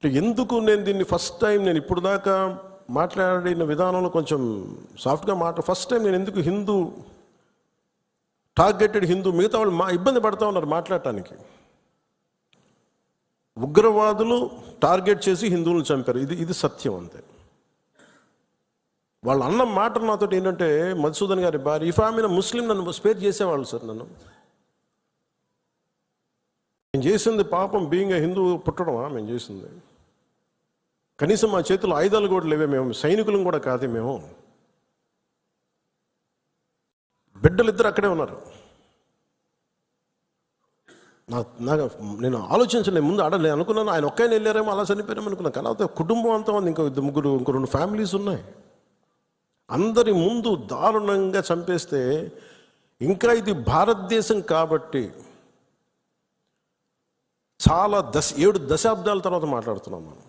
ఎందుకు నేను దీన్ని ఫస్ట్ టైం నేను ఇప్పుడు దాకా మాట్లాడిన విధానంలో కొంచెం సాఫ్ట్గా ఫస్ట్ టైం నేను ఎందుకు హిందూ టార్గెటెడ్ హిందూ మిగతా వాళ్ళు ఇబ్బంది పడుతూ ఉన్నారు మాట్లాడటానికి. ఉగ్రవాదులు టార్గెట్ చేసి హిందువులను చంపారు, ఇది సత్యం అంతే. వాళ్ళు అన్న మాట నాతో ఏంటంటే, మధుసూదన్ గారి భార్య ఇఫ్ ఆమె ముస్లిం నన్ను స్పేర్ చేసేవాళ్ళు సార్. నేను చేసింది పాపం బీయింగ్ హిందూ పుట్టడమా మేము చేసింది? కనీసం మా చేతుల్లో ఆయుధాలు కూడా లేవే, మేము సైనికులం కూడా కాదు, మేము బిడ్డలు ఇద్దరు అక్కడే ఉన్నారు. నేను ఆలోచించలేదు ముందు నేను అనుకున్నాను ఆయన ఒక్కైనా వెళ్ళారేమో అలా చనిపోయారేమో అనుకున్నాను. కానీ కుటుంబం అంతా ఉంది, ఇంకో రెండు ఫ్యామిలీస్ ఉన్నాయి. అందరి ముందు దారుణంగా చంపేస్తే ఇంకా ఇది భారతదేశం కాబట్టి చాలా 7 దశాబ్దాల తర్వాత మాట్లాడుతున్నాం మనం.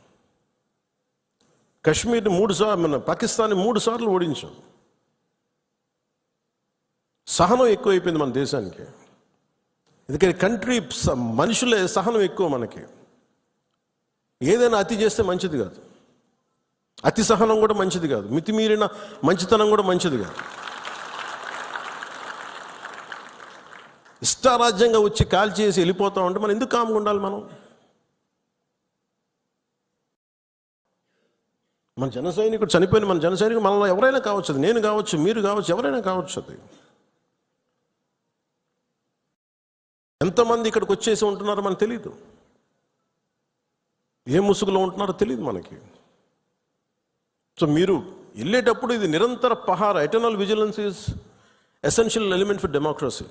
కశ్మీర్ని 3 సార్లు మన పాకిస్తాన్ని 3 సార్లు ఓడించాం. సహనం ఎక్కువైపోయింది మన దేశానికి. ఎందుకంటే కంట్రీ మనుషులే సహనం ఎక్కువ మనకి. ఏదైనా అతి చేస్తే మంచిది కాదు, అతి సహనం కూడా మంచిది కాదు, మితిమీరిన మంచితనం కూడా మంచిది కాదు. ఇష్టారాజ్యంగా వచ్చి కాల్ చేసి వెళ్ళిపోతా ఉంటే మనం ఎందుకు కామ్గా ఉండాలి? మన జన సైనికుడు చనిపోయిన మన జన సైనికుడు మనలో ఎవరైనా కావచ్చు, అది నేను కావచ్చు, మీరు కావచ్చు, ఎవరైనా కావచ్చు. అది ఎంతమంది ఇక్కడికి వచ్చేసి ఉంటున్నారో మనకు తెలియదు, ఏ ముసుగులో ఉంటున్నారో తెలియదు మనకి. సో మీరు వెళ్ళేటప్పుడు ఇది నిరంతర పహార, eternal vigilance is essential element for democracy.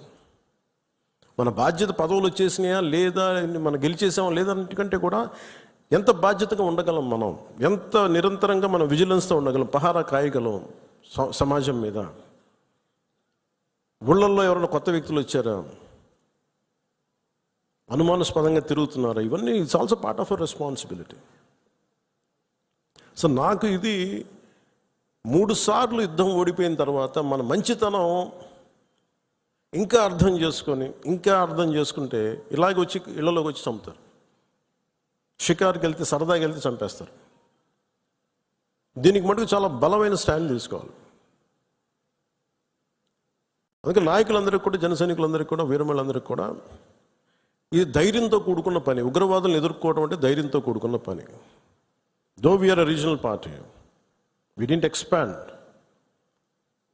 మన బాధ్యత పదవులు వచ్చేసినాయా లేదా, మనం గెలిచేసామా లేదా అన్నిటికంటే కూడా ఎంత బాధ్యతగా ఉండగలం, మనం ఎంత నిరంతరంగా మనం విజిలెన్స్తో ఉండగలం, పహారా కాయగలం సమాజం మీద. ఊళ్ళల్లో ఎవరైనా కొత్త వ్యక్తులు వచ్చారా, అనుమానాస్పదంగా తిరుగుతున్నారా, ఇవన్నీ it's also part of our responsibility. So నాకు ఇది 3 సార్లు యుద్ధం ఓడిపోయిన తర్వాత మన మంచితనం ఇంకా అర్థం చేసుకుంటే ఇలాగ వచ్చి ఇళ్లలోకి వచ్చి చంపుతారు. షికార్కి వెళ్తే సరదాకి వెళ్తే చంపేస్తారు. దీనికి మటుకు చాలా బలమైన స్టాండ్ తీసుకోవాలి. అందుకే నాయకులందరికీ కూడా, జన సైనికులందరికీ కూడా, వీరమలందరికీ కూడా ఇది ధైర్యంతో కూడుకున్న పని. ఉగ్రవాదులను ఎదుర్కోవడం అంటే ధైర్యంతో కూడుకున్న పని. Though we're a regional party, we didn't expand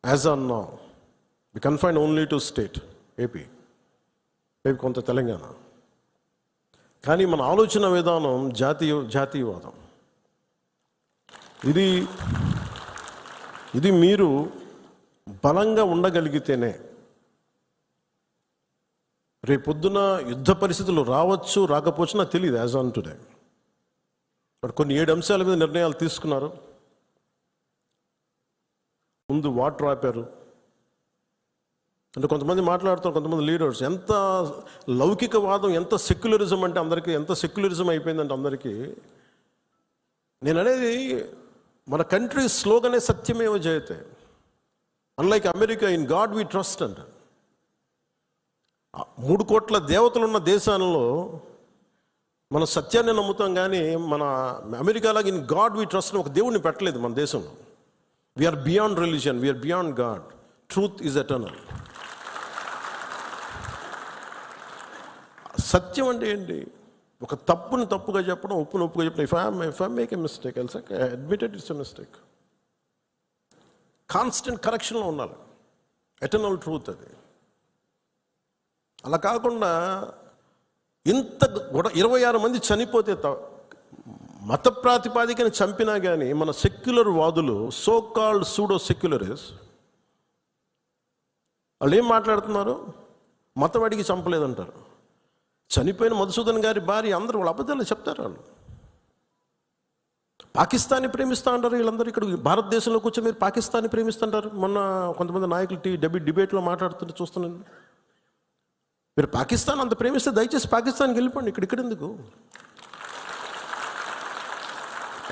as on now. We confined only to state, AP, maybe కొంత తెలంగాణ. కానీ మన ఆలోచన విధానం జాతీయవాదం. ఇది మీరు బలంగా ఉండగలిగితేనే రేపొద్దున యుద్ధ పరిస్థితులు రావచ్చు, రాకపోవచ్చు నాకు తెలియదు యాజ్ ఆన్ టుడే. బట్ కొన్ని 7 అంశాల మీద నిర్ణయాలు తీసుకున్నారు. ముందు వాటర్ ఆపారు. అంటే కొంతమంది మాట్లాడుతారు, కొంతమంది లీడర్స్ ఎంత లౌకికవాదం, ఎంత సెక్యులరిజం అంటే అందరికీ, ఎంత సెక్యులరిజం అయిపోయిందంటే అందరికీ. నేను అనేది మన కంట్రీ స్లోగనే సత్యమేవ జయతే. Unlike America, in God we trust అంట. 3 కోట్ల దేవతలు ఉన్న దేశాలలో మన సత్యాన్ని నమ్ముతాం, కానీ మన అమెరికాలాగా ఇన్ గాడ్ వి ట్రస్ట్ ఒక దేవుడిని పెట్టలేదు మన దేశంలో. We're beyond religion, we're beyond God. Truth is eternal. సత్యం అంటే ఏంటి? ఒక తప్పుని తప్పుగా చెప్పడం, ఒప్పుని ఒప్పుగా చెప్పడం. If I make a mistake, I'll say admitted it's a mistake. Constant కరెక్షన్లో ఉండాలి. ఎటర్నల్ ట్రూత్ అది. అలా కాకుండా ఇంత 26 మంది చనిపోతే మత ప్రాతిపాదికని చంపినా కానీ మన సెక్యులర్ వాదులు, సో కాల్డ్ సూడో సెక్యులరిస్ట్, వాళ్ళు ఏం మాట్లాడుతున్నారు? మతవాడికి చంపలేదంటారు. చనిపోయిన మధుసూదన్ గారి భార్య, అందరూ వాళ్ళ అబద్ధాలు చెప్తారు. వాళ్ళు పాకిస్తాన్ని ప్రేమిస్తా అంటారు. వీళ్ళందరూ ఇక్కడ భారతదేశంలో కూర్చొని మీరు పాకిస్తాన్ని ప్రేమిస్తుంటారు. మొన్న కొంతమంది నాయకులు డిబేట్లో మాట్లాడుతుంటే చూస్తున్నాను. మీరు పాకిస్తాన్ అంత ప్రేమిస్తే దయచేసి పాకిస్తాన్కి వెళ్ళిపోండి, ఇక్కడ ఎందుకు?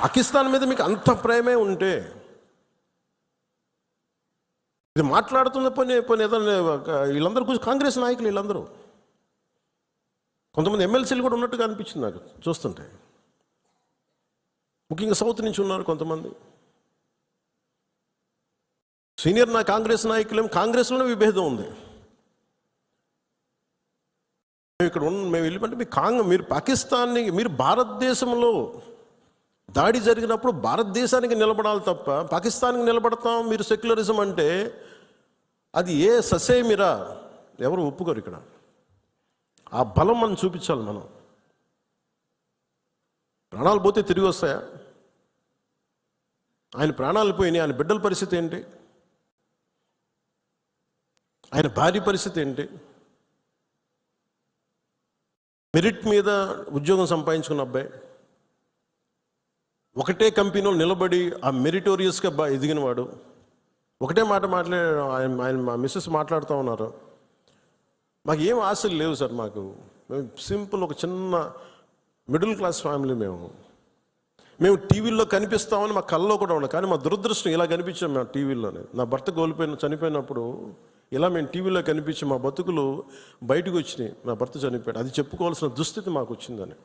పాకిస్తాన్ మీద మీకు అంత ప్రేమే ఉంటే ఇది మాట్లాడుతున్న పని ఏదైనా వీళ్ళందరూ కూర్చొని కాంగ్రెస్ నాయకులు వీళ్ళందరూ, కొంతమంది ఎమ్మెల్సీలు కూడా ఉన్నట్టుగా అనిపించింది నాకు చూస్తుంటే. ముఖ్యంగా సౌత్ నుంచి ఉన్నారు కొంతమంది. సీనియర్ కాంగ్రెస్ నాయకులేం కాంగ్రెస్లోనే విభేదం ఉంది. మేము వెళ్ళిపోతే మీరు పాకిస్తాన్ని, మీరు భారతదేశంలో దాడి జరిగినప్పుడు భారతదేశానికి నిలబడాలి తప్ప పాకిస్తాన్కి నిలబడతాం మీరు సెక్యులరిజం అంటే అది ఏ ససేమిరా ఎవరు ఒప్పుకోరు. ఇక్కడ ఆ బలం మనం చూపించాలి. మనం ప్రాణాలు పోతే తిరిగి వస్తాయా? ఆయన ప్రాణాలు పోయినాయి, ఆయన బిడ్డల పరిస్థితి ఏంటి? ఆయన భార్య పరిస్థితి ఏంటి? మెరిట్ మీద ఉద్యోగం సంపాదించుకున్న అబ్బాయి, ఒకటే కంపెనీలో నిలబడి ఆ మెరిటోరియస్గా ఎదిగినవాడు, ఒకటే మాట ఆయన మా మిస్సెస్ మాట్లాడుతూ ఉన్నారు, మాకు ఏం ఆశలు లేవు సార్, మేము సింపుల్ ఒక చిన్న మిడిల్ క్లాస్ ఫ్యామిలీ, మేము టీవీల్లో కనిపిస్తామని మా కళ్ళలో కూడా ఉన్నాం, కానీ మా దురదృష్టం ఇలా కనిపించాం మేము టీవీలోనే. నా భర్త చనిపోయినప్పుడు ఇలా మేము టీవీలో కనిపించి మా బతుకులు బయటకు వచ్చినాయి, నా భర్త చనిపోయాడు, అది చెప్పుకోవాల్సిన దుస్థితి మాకు వచ్చిందని.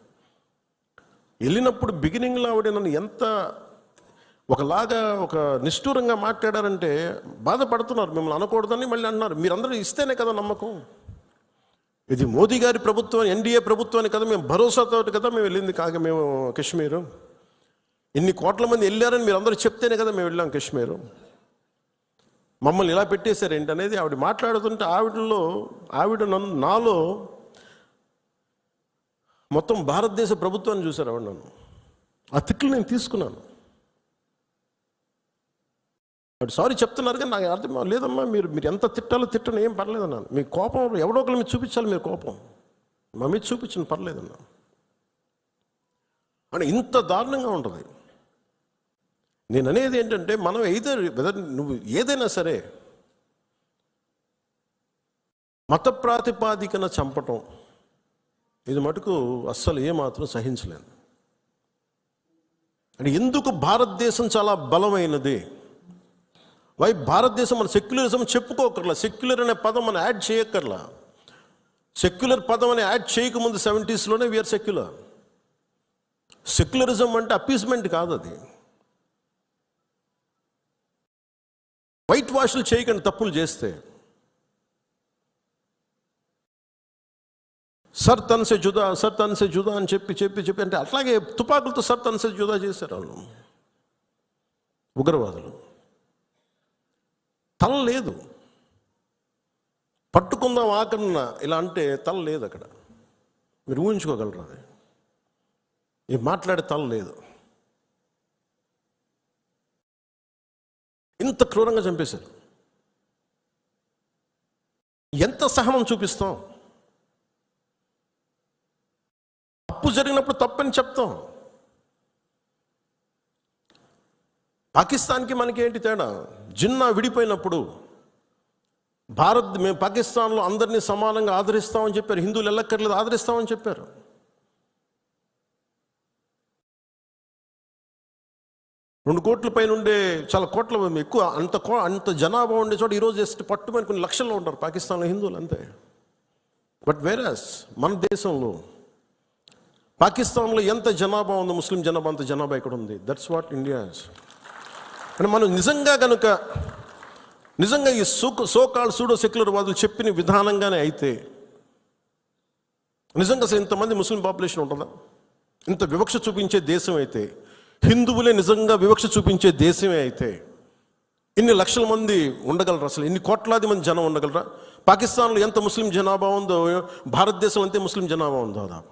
వెళ్ళినప్పుడు బిగినింగ్లో ఆవిడ నన్ను ఎంత ఒకలాగా ఒక నిష్ఠూరంగా మాట్లాడారంటే బాధపడుతున్నారు. మిమ్మల్ని అనకూడదని మళ్ళీ అన్నారు. మీరందరూ ఇస్తేనే కదా నమ్మకం, ఇది మోదీ గారి ప్రభుత్వం, ఎన్డీఏ ప్రభుత్వాన్ని కదా మేము భరోసాతో కదా మేము వెళ్ళింది, మేము కాశ్మీరు ఇన్ని కోట్ల మంది వెళ్ళారని మీరు అందరూ చెప్తేనే కదా మేము వెళ్ళాం కాశ్మీరు, మమ్మల్ని ఇలా పెట్టేశారు ఏంటి అనేది ఆవిడ మాట్లాడుతుంటే నాలో మొత్తం భారతదేశ ప్రభుత్వాన్ని చూశారు ఆవిడ. నన్ను ఆ తిట్లు నేను తీసుకున్నాను. ఆవిడ సారీ చెప్తున్నారు కానీ నాకు అర్థం లేదమ్మా, మీరు ఎంత తిట్టాలో తిట్టను, ఏం పర్లేదన్నాను. మీ కోపం ఎవడో ఒకరి మీద చూపించాలి, మీరు కోపం మా మీద చూపించను పర్లేదన్నా అని. ఇంత దారుణంగా ఉంటుంది. నేను అనేది ఏంటంటే మనం నువ్వు ఏదైనా సరే మత ప్రాతిపాదికన చంపటం ఇది మటుకు అస్సలు ఏమాత్రం సహించలేదు. అంటే ఎందుకు భారతదేశం చాలా బలమైనది, భారతదేశం మన సెక్యులరిజం చెప్పుకోకర్లా, సెక్యులర్ అనే పదం మనం యాడ్ చేయక్కర్లా. సెక్యులర్ పదం అని యాడ్ చేయకముందు 70s వీఆర్ సెక్యులర్. సెక్యులరిజం అంటే అపీస్మెంట్ కాదు, అది వైట్ వాష్లు చేయకండి తప్పులు చేస్తే. సర్ తనసే జుదా అని చెప్పి అంటే అట్లాగే తుపాకులతో సర్ తనసే జుదా చేశారు వాళ్ళు ఉగ్రవాదులు. తల లేదు, పట్టుకుందాం ఆకన్నా ఇలా అంటే తల లేదు అక్కడ. మీరు ఊహించుకోగలరు అది, ఈ మాట్లాడే తల లేదు. ఇంత క్రూరంగా చంపేశారు. ఎంత సహనం చూపిస్తాం? తప్పు జరిగినప్పుడు తప్పని చెప్తాం. పాకిస్తాన్కి మనకి ఏంటి తేడా? జిన్నా విడిపోయినప్పుడు మేము పాకిస్తాన్లో అందరినీ సమానంగా ఆదరిస్తామని చెప్పారు, హిందువులు ఎల్లక్కర్లేదు ఆదరిస్తామని చెప్పారు. రెండు కోట్ల పైన ఉండే చాలా కోట్ల ఎక్కువ అంత జనాభా ఉండే చోట ఈరోజు జస్ట్ పట్టుమని కొన్ని లక్షల్లో ఉంటారు పాకిస్తాన్లో హిందువులు అంతే. బట్ వేరస్ మన దేశంలో పాకిస్తాన్లో ఎంత జనాభా ఉందో ముస్లిం జనాభా అంత జనాభా ఇక్కడ ఉంది. That's what India is. అంటే మనం నిజంగా ఈ సోకాల్ సూడో సెక్యులర్ వాదులు చెప్పిన విధానంగానే అయితే నిజంగా అసలు ఇంతమంది ముస్లిం పాపులేషన్ ఉంటుందా? ఇంత వివక్ష చూపించే దేశం అయితే, హిందువులే నిజంగా వివక్ష చూపించే దేశమే అయితే ఇన్ని లక్షల మంది ఉండగలరా? అసలు ఇన్ని కోట్లాది మంది జనం ఉండగలరా? పాకిస్తాన్లో ఎంత ముస్లిం జనాభా ఉందో భారతదేశంలో అంతే ముస్లిం జనాభా ఉందో దాదాపు.